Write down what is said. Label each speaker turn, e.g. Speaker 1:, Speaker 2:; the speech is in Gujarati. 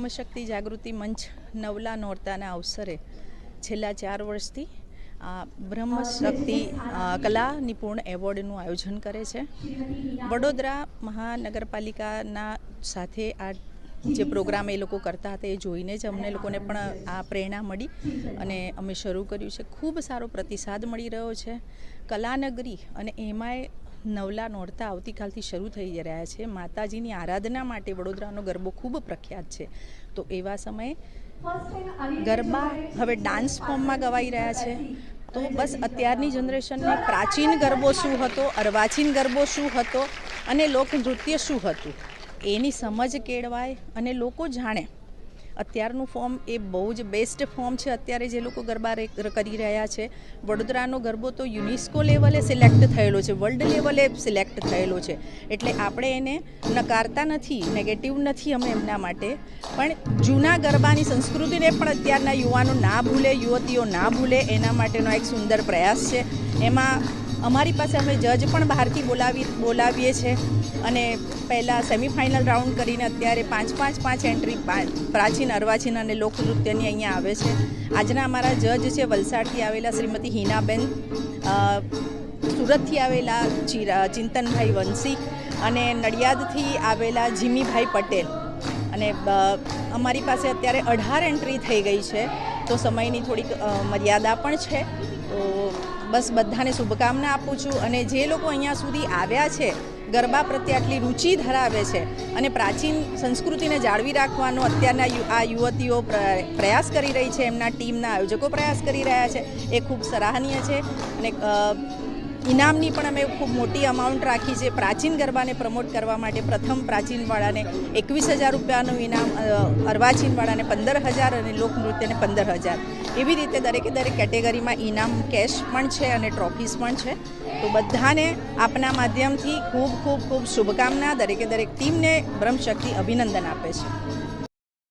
Speaker 1: બ્રહ્મશક્તિ જાગૃતિ મંચ નવલા નોરતાના અવસરે છેલ્લા 4 વર્ષથી બ્રહ્મશક્તિ કલા નિપુણ એવોર્ડનું આયોજન કરે છે. વડોદરા મહાનગરપાલિકાના સાથે આ જે પ્રોગ્રામ એ લોકો કરતા હતા એ જોઈને જ અમને લોકોને પણ આ પ્રેરણા મળી અને અમે શરૂ કર્યું છે. ખૂબ સારો પ્રતિસાદ મળી રહ્યો છે. કલાનગરી અને એમાંય નવલા નોરતા આવતીકાલથી શરૂ થઈ રહ્યા છે. માતાજીની આરાધના માટે વડોદરાનો ગરબો ખૂબ પ્રખ્યાત છે. તો એવા સમયે ગરબા હવે ડાન્સ ફોર્મમાં ગવાઈ રહ્યા છે. તો બસ અત્યારની જનરેશનને પ્રાચીન ગરબો શું હતો, અર્વાચીન ગરબો શું હતો અને લોકનૃત્ય શું હતું એની સમજ કેળવાય અને લોકો જાણે. અત્યારનું ફોર્મ એ બહુ જ બેસ્ટ ફોર્મ છે. અત્યારે જે લોકો ગરબા કરી રહ્યા છે, વડોદરાનો ગરબો તો યુનેસ્કો લેવલે સિલેક્ટ થયેલો છે, વર્લ્ડ લેવલે સિલેક્ટ થયેલો છે. એટલે આપણે એને નકારતા નથી, નેગેટિવ નથી અમે એમના માટે, પણ જૂના ગરબાની સંસ્કૃતિને પણ અત્યારના યુવાનો ના ભૂલે, યુવતીઓ ના ભૂલે એના માટેનો એક સુંદર પ્રયાસ છે. એમાં અમારી પાસે અમે જજ પણ બહારથી બોલાવીએ છીએ અને પહેલાં સેમિફાઇનલ રાઉન્ડ કરીને અત્યારે 5 એન્ટ્રી પ્રાચીન, અર્વાચીન અને લોકનૃત્યની અહીંયા આવે છે. આજના અમારા જજ છે વલસાડથી આવેલા શ્રીમતી હિનાબેન, સુરતથી આવેલા ચિંતનભાઈ વંશી અને નડિયાદથી આવેલા જીમીભાઈ પટેલ. અને અમારી પાસે અત્યારે 18 એન્ટ્રી થઈ ગઈ છે. તો સમયની થોડીક મર્યાદા પણ છે. તો બસ બધાને શુભકામના આપું છું. અને જે લોકો અહીંયા સુધી આવ્યા છે, ગરબા પ્રત્યે આટલી રુચિ ધરાવે છે અને પ્રાચીન સંસ્કૃતિને જાળવી રાખવાનો અત્યારના આ યુવતીઓ પ્રયાસ કરી રહી છે, એમના ટીમના આયોજકો પ્રયાસ કરી રહ્યા છે, એ ખૂબ સરાહનીય છે. અને ઇનામની પણ અમે ખૂબ મોટી અમાઉન્ટ રાખી છે. પ્રાચીન ગરબાને પ્રમોટ કરવા માટે પ્રથમ પ્રાચીનવાળાને 21,000 રૂપિયાનું ઇનામ, અર્વાચીનવાળાને 15,000 અને લોકનૃત્યને 15,000. એવી રીતે દરેકે દરેક કેટેગરીમાં ઇનામ કેશ પણ છે અને ટ્રોફીઝ પણ છે. તો બધાને આપના માધ્યમથી ખૂબ ખૂબ ખૂબ શુભકામના. દરેકે દરેક ટીમને બ્રહ્મશક્તિ અભિનંદન આપે છે.